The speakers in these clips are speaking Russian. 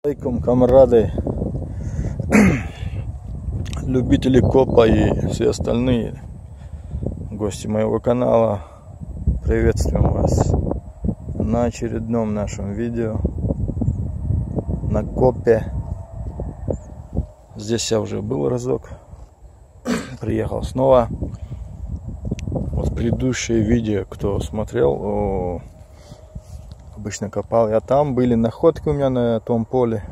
Алейкум, камрады, любители копа и все остальные гости моего канала. Приветствуем вас на очередном нашем видео на копе. Здесь я уже был разок, приехал снова. Вот предыдущее видео, кто смотрел, обычно копал я там, были находки у меня на том поле.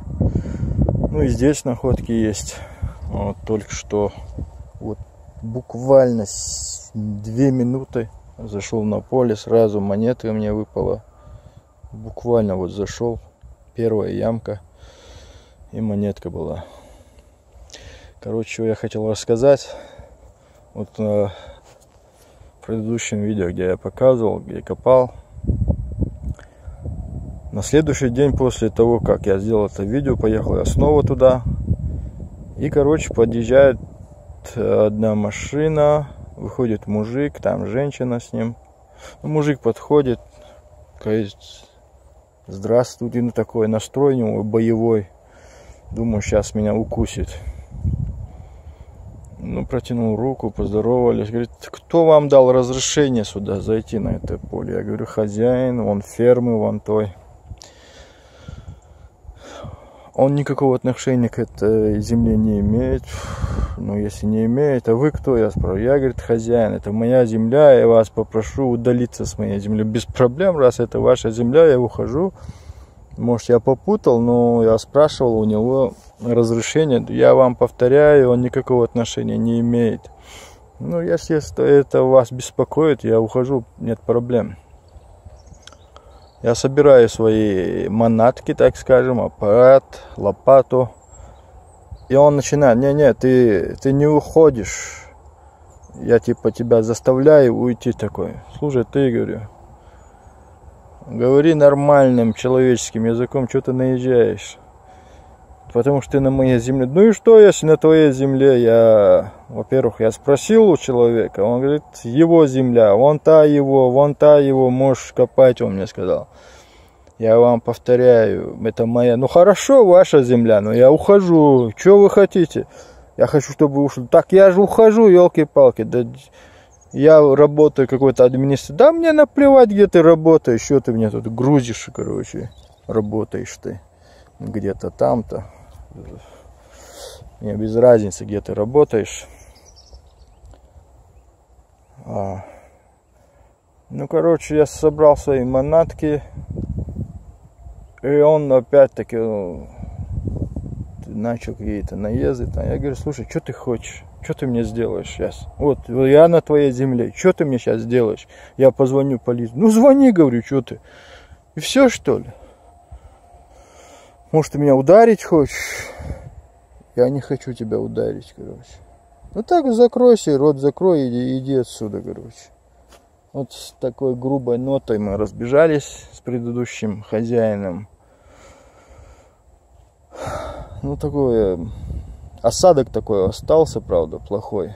Ну и здесь находки есть. Вот только что, вот буквально 2 минуты зашел на поле, сразу монеты мне выпало. Буквально вот зашел, первая ямка и монетка была. Короче, что я хотел рассказать. Вот на предыдущем видео, где я показывал, где копал. На следующий день после того, как я сделал это видео, поехал я снова туда. И, короче, подъезжает одна машина, выходит мужик, там женщина с ним. Ну, мужик подходит, говорит: здравствуйте, ну такой настрой у него боевой. Думаю, сейчас меня укусит. Ну, протянул руку, поздоровались. Говорит: кто вам дал разрешение сюда зайти на это поле? Я говорю: хозяин, вон фермы, вон той. Он никакого отношения к этой земле не имеет. Ну, если не имеет, а вы кто? Я спрашиваю. Я, говорит, хозяин, это моя земля, я вас попрошу удалиться с моей земли. Без проблем, раз это ваша земля, я ухожу. Может, я попутал, но я спрашивал у него разрешение. Я вам повторяю, он никакого отношения не имеет. Ну, если это вас беспокоит, я ухожу, нет проблем. Я собираю свои манатки, так скажем, аппарат, лопату. И он начинает: не, ты не уходишь. Я типа тебя заставляю уйти такой. Слушай, ты, говорю, говори нормальным человеческим языком, что ты наезжаешь. Потому что ты на моей земле. Ну и что, если на твоей земле? Во-первых, я спросил у человека, он говорит: его земля, вон та его, можешь копать, он мне сказал. Я вам повторяю, это моя. Ну хорошо, ваша земля, но я ухожу. Что вы хотите? Я хочу, чтобы вы ушли. Так я же ухожу, елки-палки. Да я работаю какой-то администратор. Да мне наплевать, где ты работаешь, что ты мне тут грузишь, короче. Работаешь ты где-то там-то. Мне без разницы, где ты работаешь. Ну, короче, я собрал свои манатки. И он опять-таки начал какие-то наезды. Я говорю: слушай, что ты хочешь? Что ты мне сделаешь сейчас? Вот я на твоей земле. Что ты мне сейчас сделаешь? Я позвоню полицию. Ну, звони, говорю, что ты? И все, что ли? Может, ты меня ударить хочешь? Я не хочу тебя ударить, короче. Ну так закройся, рот закрой и иди отсюда, короче. Вот с такой грубой нотой мы разбежались с предыдущим хозяином. Ну такой осадок такой остался, правда, плохой.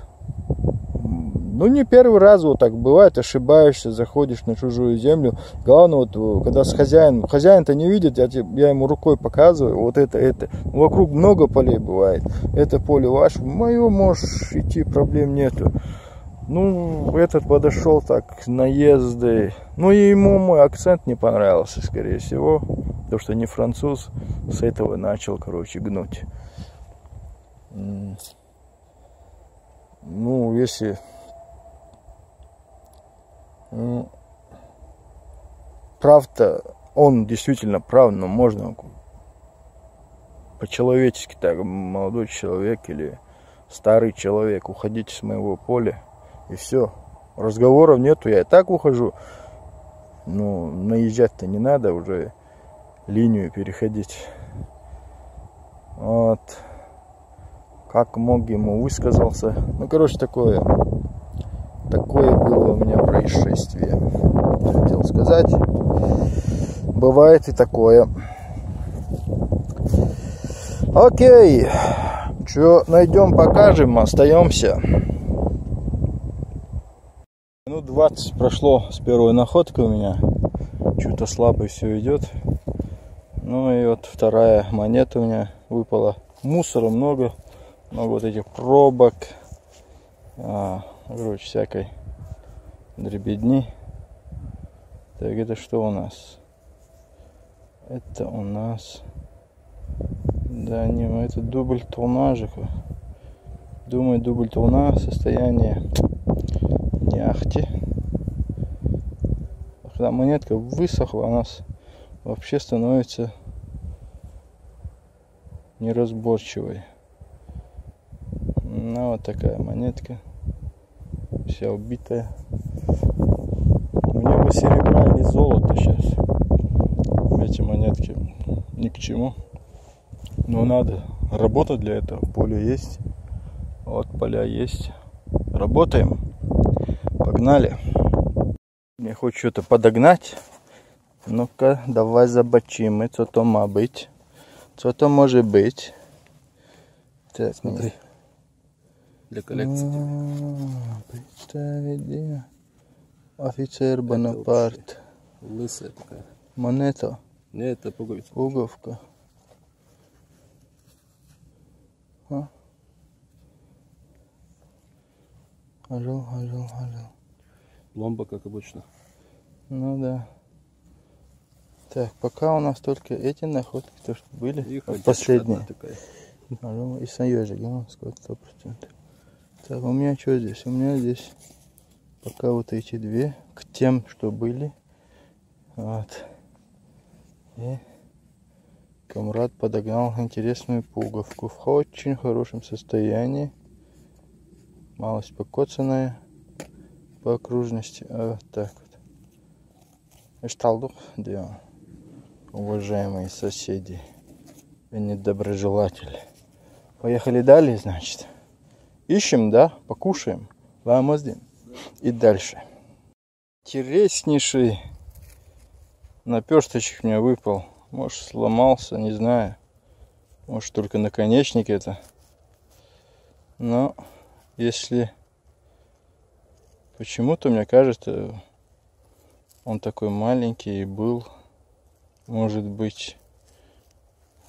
Ну, не первый раз вот так бывает, ошибаешься, заходишь на чужую землю. Главное, вот когда с хозяин-то не видит, я ему рукой показываю, вот это. Вокруг много полей бывает. Это поле ваше, мое, можешь идти, проблем нету. Ну, этот подошел так, наезды. Ну, и ему мой акцент не понравился, скорее всего. Потому что не француз, с этого начал, короче, гнуть. Ну, если... Прав-то, он действительно прав, но можно по-человечески так: молодой человек или старый человек, уходите с моего поля, и все. Разговоров нету, я и так ухожу. Ну, наезжать-то не надо, уже линию переходить. Вот. Как мог, ему высказался. Ну, короче, такое было у меня происшествие. Хотел сказать. Бывает и такое. Окей. Что найдем, покажем. Остаемся. Минут 20 прошло с первой находкой у меня. Что-то слабо все идет. Ну и вот вторая монета у меня выпала. Мусора много. Много вот этих пробок. Короче, всякой дребедни. Так, это что у нас? Это у нас... Да, не, это дубль тоннажика. Думаю, дубль тона, состояние не ахти. Когда монетка высохла, у нас вообще становится неразборчивой. Ну, вот такая монетка. Вся убитая. Мне бы серебра или золото сейчас. Эти монетки ни к чему. Но надо работать для этого. Поле есть. Вот поля есть. Работаем. Погнали. Мне хочет что-то подогнать. Ну-ка, давай забачим. Что то ма быть. Что то может быть. Так, смотри. Для коллекции. Представь, офицер Бонапарт. Лысая такая. Монета. Нет, это пуговица. Пуговка. Орел. Ломба, как обычно. Ну да. Так, пока у нас только эти находки, то что были. И вот последние. такая. И ежик, ну, сколько 100%. Так, у меня что здесь? У меня здесь пока вот эти две к тем, что были. Вот. И комрад подогнал интересную пуговку в очень хорошем состоянии. Малость покоцанная по окружности. Вот так вот. Эшталдух, да. Уважаемые соседи и недоброжелатели. Поехали далее, значит. Ищем, да? Покушаем. Ламаздин. И дальше. Интереснейший наперсточек мне выпал. Может, сломался, не знаю. Может, только наконечник это. Но если почему-то мне кажется, он такой маленький и был. Может быть.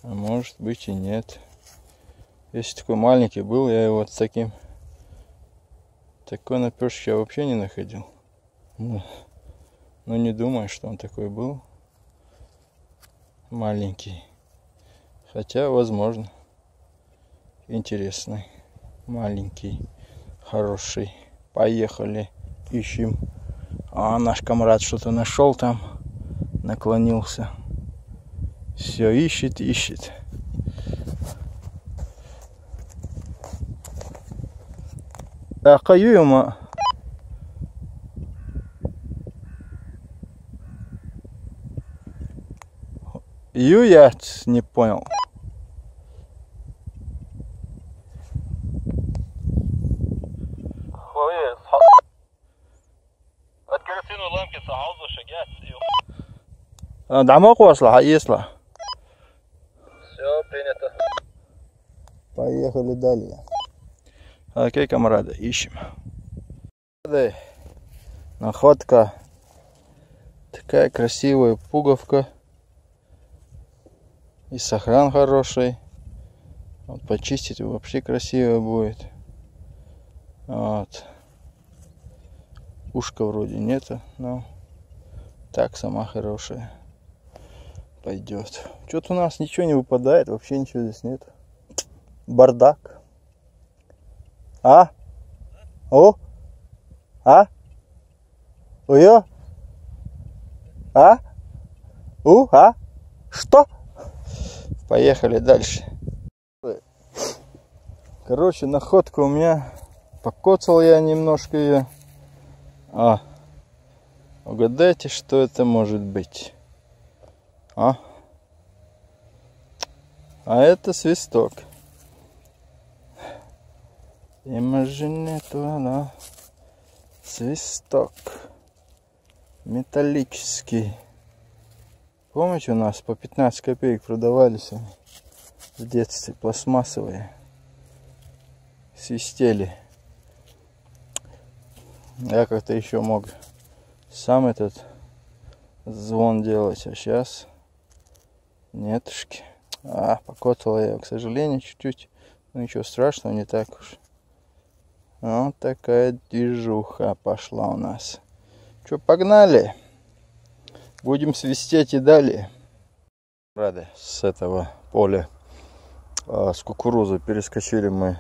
А может быть и нет. Если такой маленький был, я его с таким... Такой наперсток я вообще не находил. Ну, не думаю, что он такой был. Маленький. Хотя, возможно. Интересный. Маленький. Хороший. Поехали. Ищем. А наш комрад что-то нашел там. Наклонился. Все ищет. Акаюма. Я не понял. Домой пошла, если. Все, принято. Поехали далее. Окей, камрады, ищем. Находка. Такая красивая пуговка. И сохран хороший. Вот почистить вообще красиво будет. Вот. Ушка вроде нету, но так сама хорошая. Пойдет. Что-то у нас ничего не выпадает, вообще ничего здесь нет. Бардак. А? О? А? Ой? А? А? Что? Поехали дальше. Короче, находка у меня. Покоцал я немножко ее. Угадайте, что это может быть. А это свисток. Имажинетуала. Свисток. Металлический. Помните, у нас по 15 копеек продавались они в детстве, пластмассовые. Свистели. Я как-то еще мог сам этот звон делать, а сейчас Нетушки. Покотала я, к сожалению, чуть-чуть. Ну ничего страшного, не так уж. Вот такая движуха пошла у нас. Что, погнали? Будем свистеть и далее. Рады с этого поля с кукурузой перескочили мы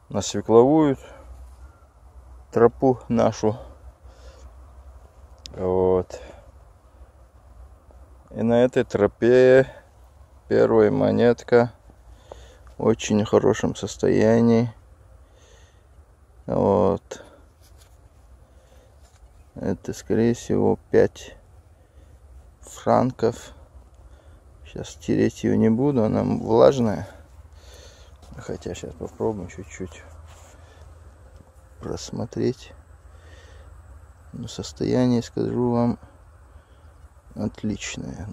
на свекловую тропу нашу. Вот. И на этой тропе первая монетка в очень хорошем состоянии. Вот. Это, скорее всего, 5 франков. Сейчас тереть ее не буду, она влажная. Хотя сейчас попробуем чуть-чуть просмотреть. Но состояние, скажу вам, отличное.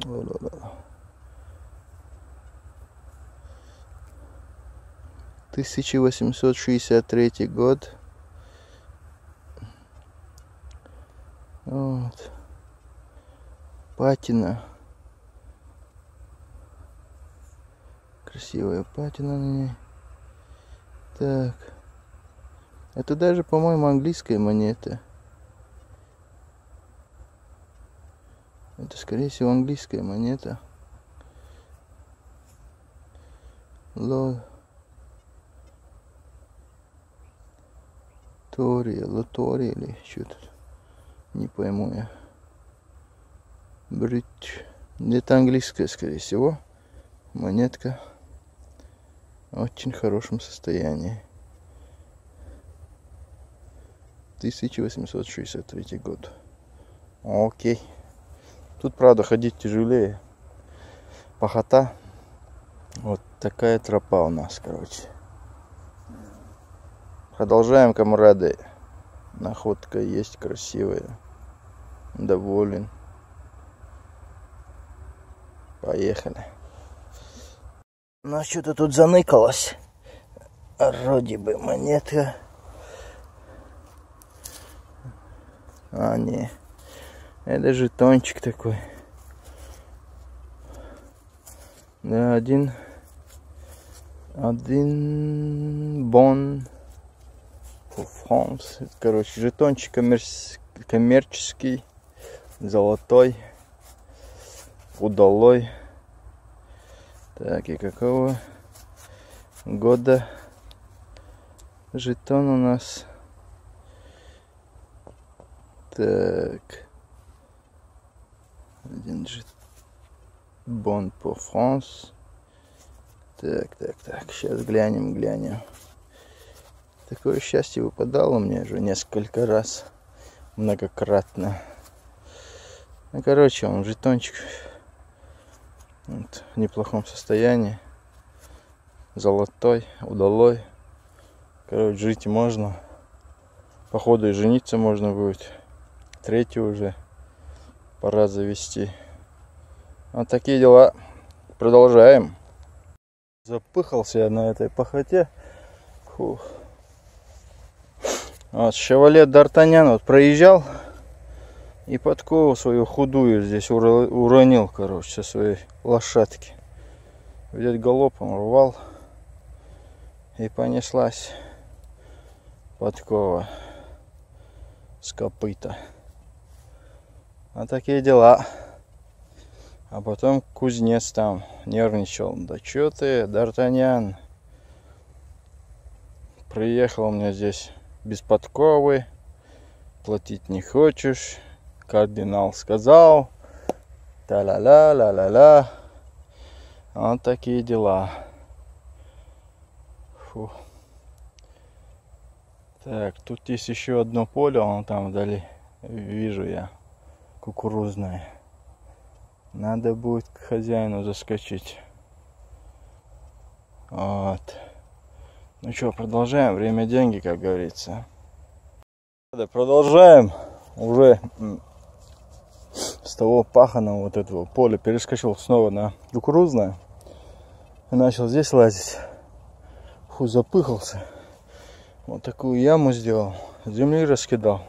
1863 год. Вот. Патина. Красивая патина на ней. Так. Это даже, по-моему, английская монета. Это, скорее всего, английская монета. Лотори или что-то. Не пойму я. Бридж. Это английская, скорее всего, монетка. В очень хорошем состоянии. 1863 год. Окей. Тут, правда, ходить тяжелее. Пахота. Вот такая тропа у нас, короче. Продолжаем, камрады. Находка есть красивая. Доволен. Поехали. Ну, что-то тут заныкалось. Вроде бы монетка. Не. Это жетончик такой. Да, один бон Франс. Короче, жетончик коммерческий, золотой, удалой. Так, и какого года жетон у нас? Так, один бон по Франс. Так, сейчас глянем. Такое счастье выпадало мне уже несколько раз, многократно. Ну, короче, он жетончик вот, в неплохом состоянии, золотой, удалой. Короче, жить можно, походу и жениться можно будет. Третий уже пора завести. Вот такие дела. Продолжаем. Запыхался я на этой пахоте. Фух. Вот Шевроле Д'Артаньян вот проезжал и подкову свою худую здесь уронил, короче, со своей лошадки. Видать, галопом рвал и понеслась подкова с копыта. А такие дела. А потом кузнец там нервничал. Да чё ты, Д'Артаньян? Приехал у меня здесь без подковы. Платить не хочешь. Кардинал сказал. Та-ла-ла, ла-ла-ла. Вот такие дела. Фу. Так, тут есть еще одно поле. Вон там вдали. Вижу я. Кукурузное. Надо будет к хозяину заскочить. Вот. Ну что, продолжаем. Время, деньги, как говорится. Продолжаем. Уже с того паханого вот этого поля перескочил снова на кукурузное. И начал здесь лазить. Фу, запыхался. Вот такую яму сделал. Земли раскидал.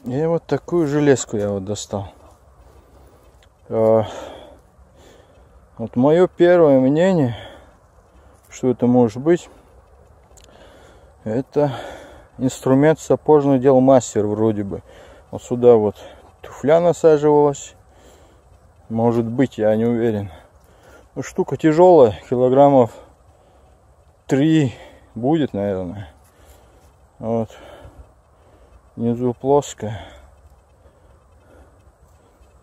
И вот такую железку я вот достал. Вот мое первое мнение, что это может быть, это инструмент сапожных дел мастер вроде бы. Вот сюда вот туфля насаживалась. Может быть, я не уверен. Ну, штука тяжелая, килограммов 3 будет, наверное. Вот. Внизу плоская.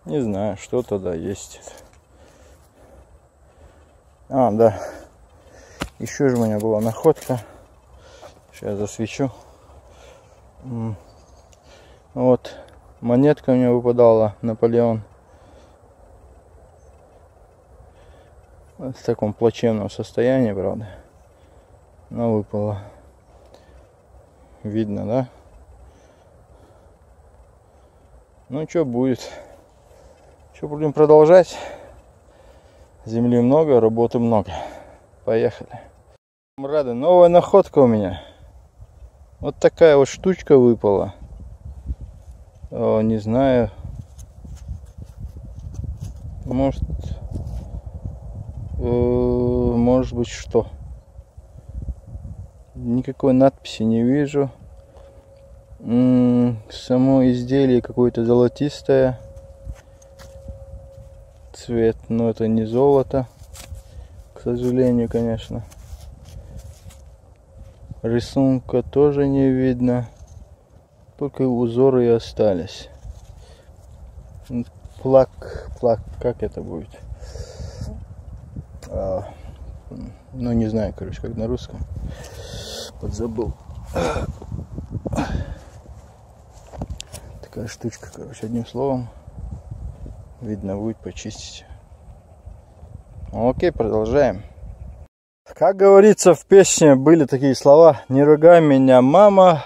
Не знаю, что тогда есть. А, да. Еще же у меня была находка. Сейчас засвечу. Вот. Монетка мне выпадала. Наполеон. Вот в таком плачевном состоянии, правда. Но выпала. Видно, да? Ну, что будет? Что, будем продолжать? Земли много, работы много. Поехали. Камрады, новая находка у меня. Вот такая вот штучка выпала. О, не знаю. Может быть что. Никакой надписи не вижу. Само изделие какое-то золотистое. Цвет, но это не золото. К сожалению, конечно. Рисунка тоже не видно. Только узоры и остались. Плак, как это будет? Ну, не знаю, короче, как на русском. Подзабыл. Такая штучка, короче, одним словом. Видно будет, почистить. Окей, продолжаем. Как говорится в песне, были такие слова: не ругай меня, мама,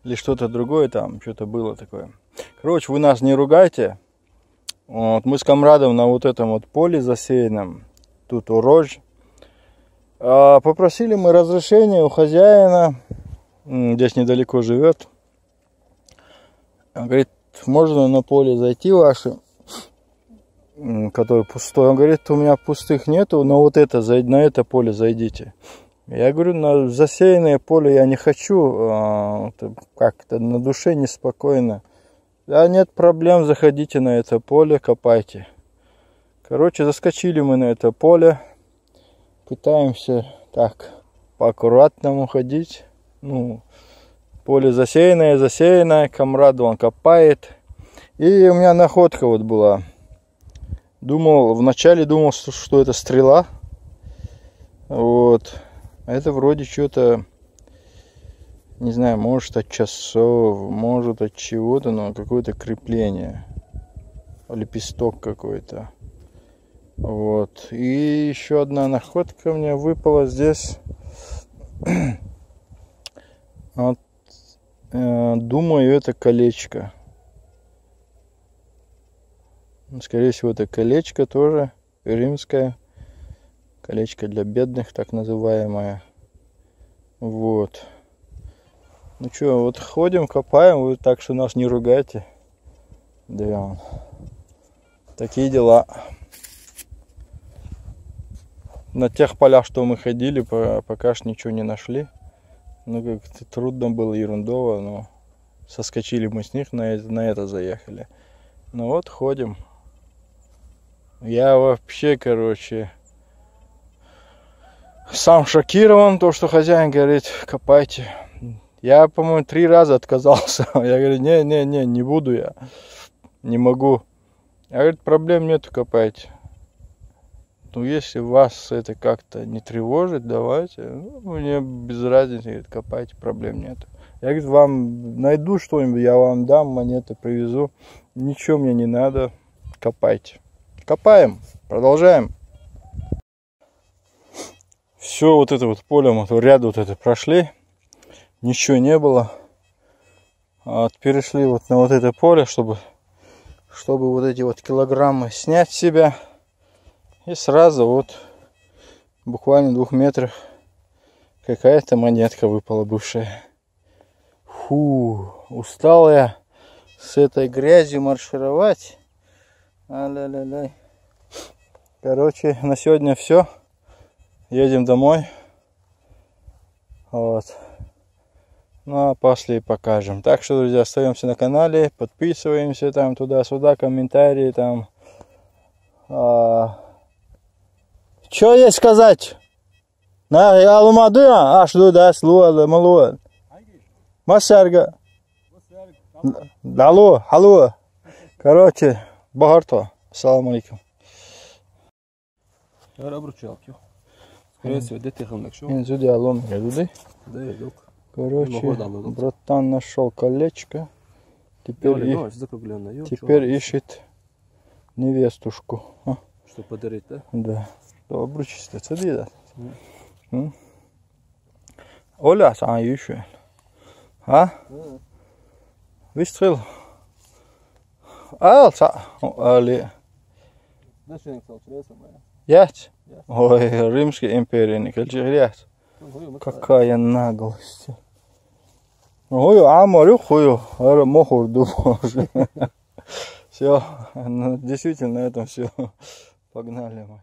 или что-то другое там, что-то было такое. Короче, вы нас не ругайте. Вот, мы с Камрадом на вот этом вот поле засеянном, тут урожь, попросили мы разрешения у хозяина, здесь недалеко живет. Он говорит, можно на поле зайти ваше, который пустой. Он говорит, у меня пустых нету, но вот это, на это поле зайдите. Я говорю, на засеянное поле я не хочу, как-то на душе неспокойно. Да нет проблем, заходите на это поле, копайте. Короче, заскочили мы на это поле, пытаемся так по-аккуратному ходить. Ну, поле засеянное, Камрад он копает. И у меня находка вот была. Вначале думал, что это стрела. Вот. А это вроде что-то, не знаю, может от часов, может от чего-то, но какое-то крепление. Лепесток какой-то. Вот. И еще одна находка у меня выпала здесь. Вот. Думаю, это колечко. Скорее всего, это колечко тоже римское. Колечко для бедных, так называемое. Вот. Ну что, вот ходим, копаем, вы так что нас не ругайте. Да, такие дела. На тех полях, что мы ходили, пока ж ничего не нашли. Ну, как-то трудно было, ерундово, но соскочили мы с них, на это заехали. Ну вот, ходим. Я вообще, короче, сам шокирован, то, что хозяин говорит, копайте. Я, по-моему, 3 раза отказался. Я говорю, не буду я, не могу. Я говорю, проблем нету, копайте. Ну, если вас это как-то не тревожит, давайте. Ну, мне без разницы, говорит, копайте, проблем нету. Я, говорит, вам найду что-нибудь, я вам дам, монеты привезу. Ничего мне не надо, копайте. Копаем, продолжаем. Все вот это вот поле, вот ряд вот это прошли. Ничего не было. Вот, перешли вот на вот это поле, чтобы вот эти вот килограммы снять с себя. И сразу вот буквально в 2 метрах какая-то монетка выпала бывшая. Фу, устал я с этой грязью маршировать. А-ля-ля-ля. Короче, на сегодня все. Едем домой. Вот. Ну а после покажем. Так что, друзья, остаемся на канале, подписываемся там туда-сюда, комментарии там. Что есть сказать? На Алмады, аж туда слуа, малуа. Масарга. Дало, алло. Короче, Бахарто. Ассаламу алейкум. Я обручалки. Скорее всего, где ты хлынок шо? Инзуди алон, гадуды. Да, я док. Короче, братан нашел колечко. Теперь ищет невестушку. Что подарить, да? Да. Обручись-то, сади, да. Оля, сам еще. А? Выстрел. Алса. Али. Ять? Ой, Римская империя, Николай. Какая наглость. Ой, аморю хую, мохур думаю. Все, действительно, на этом все. Погнали мы.